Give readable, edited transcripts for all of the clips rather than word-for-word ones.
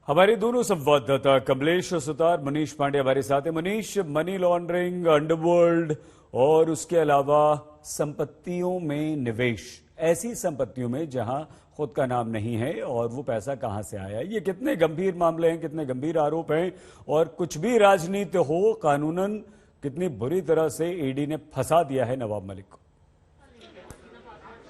हमारे दोनों संवाददाता कमलेश सुतार, मनीष पांडे हमारे साथ हैं। मनीष, मनी लॉन्ड्रिंग, अंडरवर्ल्ड और उसके अलावा संपत्तियों में निवेश, ऐसी संपत्तियों में जहां खुद का नाम नहीं है, और वो पैसा कहां से आया, ये कितने गंभीर मामले हैं, कितने गंभीर आरोप हैं, और कुछ भी राजनीति हो, कानूनन कितनी बुरी तरह से ईडी ने फंसा दिया है नवाब मलिक को।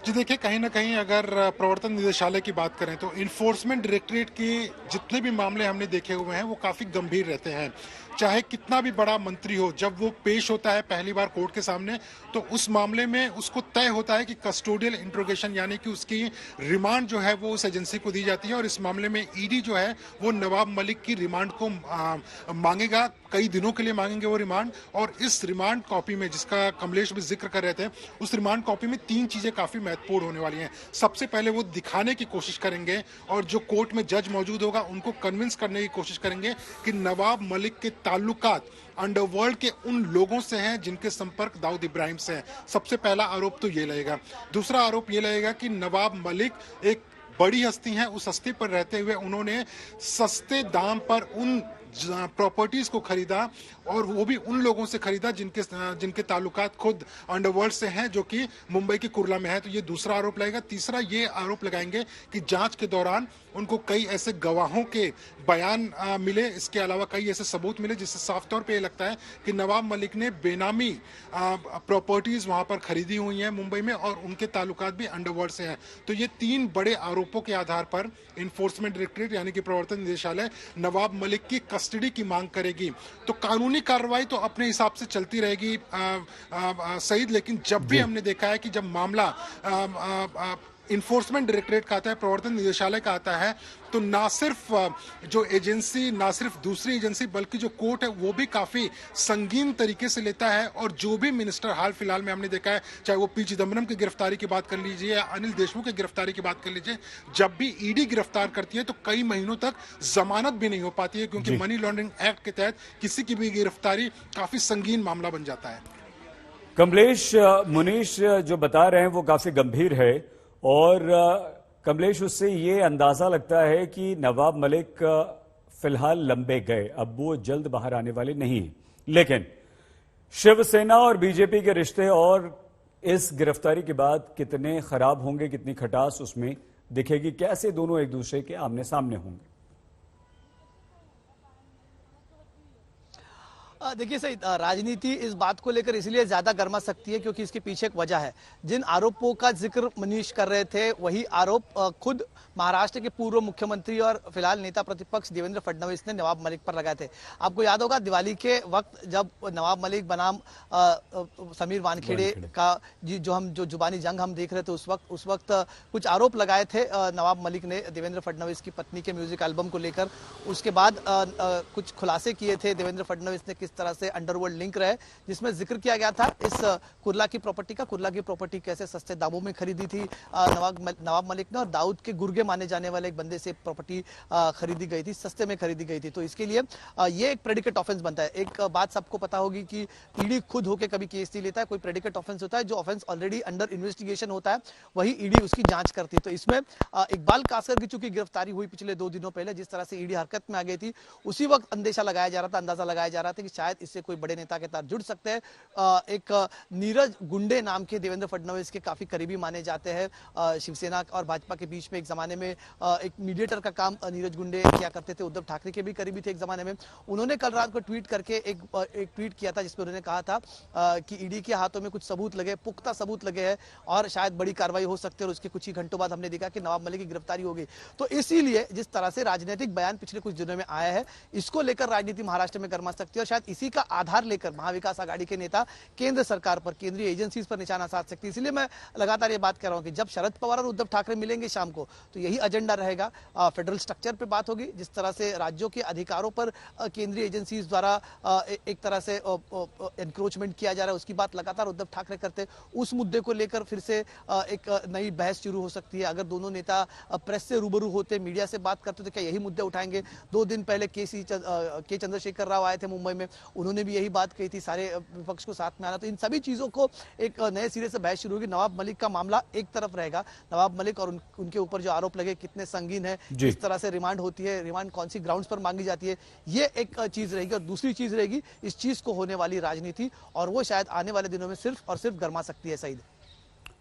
जी देखिए, कहीं ना कहीं अगर प्रवर्तन निदेशालय की बात करें तो इन्फोर्समेंट डायरेक्टरेट के जितने भी मामले हमने देखे हुए हैं वो काफी गंभीर रहते हैं। चाहे कितना भी बड़ा मंत्री हो, जब वो पेश होता है पहली बार कोर्ट के सामने तो उस मामले में उसको तय होता है कि कस्टोडियल इंट्रोगेशन यानी कि उसकी रिमांड जो है वो उस एजेंसी को दी जाती है। और इस मामले में ईडी जो है वो नवाब मलिक की रिमांड को मांगेगा, कई दिनों के लिए मांगेंगे वो रिमांड। और इस रिमांड कॉपी में, जिसका कमलेश भी जिक्र कर रहे थे, उस रिमांड कॉपी में 3 चीजें काफी महत्वपूर्ण होने वाली हैं। सबसे पहले वो दिखाने की कोशिश करेंगे और जो कोर्ट में जज मौजूद होगा उनको कन्विंस करने की कोशिश करेंगे कि नवाब मलिक के ताल्लुकात अंडरवर्ल्ड के उन लोगों से हैं जिनके संपर्क दाऊद इब्राहिम से हैं। सबसे पहला आरोप तो ये लगेगा। दूसरा आरोप ये लगेगा कि नवाब मलिक एक बड़ी हस्ती हैं, उस हस्ती पर रहते हुए उन्होंने सस्ते दाम पर उन प्रॉपर्टीज को खरीदा, और वो भी उन लोगों से खरीदा जिनके ताल्लुकात खुद अंडरवर्ल्ड से हैं, जो कि मुंबई के कुर्ला में है। तो ये दूसरा आरोप लगेगा। तीसरा ये आरोप लगाएंगे कि जांच के दौरान उनको कई ऐसे गवाहों के बयान मिले, इसके अलावा कई ऐसे सबूत मिले जिससे साफ तौर पे ये लगता है कि नवाब मलिक ने बेनामी प्रॉपर्टीज वहां पर खरीदी हुई हैं मुंबई में, और उनके ताल्लुकात भी अंडरवर्ल्ड से हैं। तो ये 3 बड़े आरोपों के आधार पर इन्फोर्समेंट डायरेक्टरेट यानी कि प्रवर्तन निदेशालय नवाब मलिक की कस्टडी की मांग करेगी। तो कानूनी कार्रवाई तो अपने हिसाब से चलती रहेगी सईद, लेकिन जब भी हमने देखा है कि जब मामला इन्फोर्समेंट डायरेक्टरेट का आता है, प्रवर्तन निदेशालय का आता है, तो ना सिर्फ जो एजेंसी, ना सिर्फ दूसरी एजेंसी, बल्कि जो कोर्ट है वो भी काफी संगीन तरीके से लेता है। और जो भी मिनिस्टर हाल फिलहाल में हमने देखा है, चाहे वो पी चिदम्बरम की गिरफ्तारी की बात कर लीजिए या अनिल देशमुख की गिरफ्तारी की बात कर लीजिए, जब भी ईडी गिरफ्तार करती है तो कई महीनों तक जमानत भी नहीं हो पाती है, क्योंकि मनी लॉन्ड्रिंग एक्ट के तहत किसी की भी गिरफ्तारी काफी संगीन मामला बन जाता है। कमलेश, मुनीष जो बता रहे हैं वो काफी गंभीर है, और कमलेश, उससे ये अंदाजा लगता है कि नवाब मलिक फिलहाल लंबे गए, अब वो जल्द बाहर आने वाले नहीं हैं। लेकिन शिवसेना और बीजेपी के रिश्ते और इस गिरफ्तारी के बाद कितने खराब होंगे, कितनी खटास उसमें दिखेगी, कैसे दोनों एक दूसरे के आमने सामने होंगे। देखिए सही, राजनीति इस बात को लेकर इसलिए ज्यादा गर्मा सकती है क्योंकि इसके पीछे एक वजह है। जिन आरोपों का जिक्र मनीष कर रहे थे वही आरोप खुद महाराष्ट्र के पूर्व मुख्यमंत्री और फिलहाल नेता प्रतिपक्ष देवेंद्र फडणवीस ने नवाब मलिक पर लगाए थे। आपको याद होगा दिवाली के वक्त जब नवाब मलिक बनाम समीर वानखेड़े का जो जुबानी जंग हम देख रहे थे, उस वक्त कुछ आरोप लगाए थे नवाब मलिक ने देवेंद्र फडणवीस की पत्नी के म्यूजिक एल्बम को लेकर। उसके बाद कुछ खुलासे किए थे देवेंद्र फडणवीस ने किस तरह से अंडरवर्ल्ड लिंक रहे, जिसमें जिक्र किया गया था इस कुर्ला की प्रॉपर्टी कैसे सस्ते दामों में खरीदी थी नवाब मलिक ने, और दाऊद के गुर्गे माने जाने वाले एक बंदे से प्रॉपर्टी खरीदी गई थी, सस्ते में खरीदी गई थी। तो इसके लिए ये एक प्रेडिकेट ऑफेंस बनता है। एक बात सबको पता होगी कि ईडी खुद होकर कभी केस नहीं लेता है, कोई प्रेडिकेट ऑफेंस होता है, जो ऑफेंस ऑलरेडी अंडर इन्वेस्टिगेशन होता है वही ईडी उसकी जांच करती है। तो इसमें इकबाल कासकर की चूंकि गिरफ्तारी हुई पिछले 2 दिनों पहले, जिस तरह से ईडी हरकत में आ गई थी, उसी वक्त अंदाजा लगाया जा रहा था कि शायद इससे कोई बड़े नेता के साथ जुड़ सकते हैं। एक नीरज गुंडे नाम के देवेंद्र फडणवीस के काफी करीबी माने जाते हैं। शिवसेना और भाजपा के बीच में एक जमाने में एक मीडिएटर का काम नीरज गुंडे किया करते थे, उद्धव ठाकरे के भी करीबी थे एक जमाने में। उन्होंने कल रात को ट्वीट करके एक ट्वीट किया था जिसमें उन्होंने कहा था कि ईडी के हाथों में कुछ सबूत लगे, पुख्ता सबूत लगे हैं और शायद बड़ी कार्रवाई हो सकती है। और उसके कुछ ही घंटों बाद हमने देखा कि नवाब मलिक की गिरफ्तारी हो गई। तो इसीलिए जिस तरह से राजनीतिक बयान पिछले कुछ दिनों में आया है, इसको लेकर राजनीति महाराष्ट्र में गर्मा सकती है, और शायद इसी का आधार लेकर महाविकास आघाड़ी के नेता केंद्र सरकार पर, केंद्रीय एजेंसीज पर निशाना साध सकती है। इसलिए मैं लगातार ये बात कर रहा हूं कि जब शरद पवार और उद्धव ठाकरे मिलेंगे शाम को, तो यही एजेंडा रहेगा। फेडरल स्ट्रक्चर पे बात होगी, जिस तरह से राज्यों के अधिकारों पर केंद्रीय एजेंसीज द्वारा एक तरह से एनक्रोचमेंट किया जा रहा है, उसकी बात लगातार उद्धव ठाकरे करते। उस मुद्दे को लेकर फिर से एक नई बहस शुरू हो सकती है। अगर दोनों नेता प्रेस से रूबरू होते, मीडिया से बात करते, तो क्या यही मुद्दे उठाएंगे? 2 दिन पहले के चंद्रशेखर राव आए थे मुंबई में, उन्होंने भी यही बात कही थी, सारे विपक्ष को साथ में आना। तो इन सभी चीजों को एक नए सिरे से बहस शुरू होगी। नवाब मलिक का मामला एक तरफ रहेगा, नवाब मलिक और उनके ऊपर जो आरोप लगे कितने संगीन है, किस तरह से रिमांड होती है, रिमांड कौन सी ग्राउंड्स पर मांगी जाती है, ये एक चीज रहेगी। और दूसरी चीज रहेगी इस चीज को होने वाली राजनीति, और वो शायद आने वाले दिनों में सिर्फ और सिर्फ गर्मा सकती है। सईद।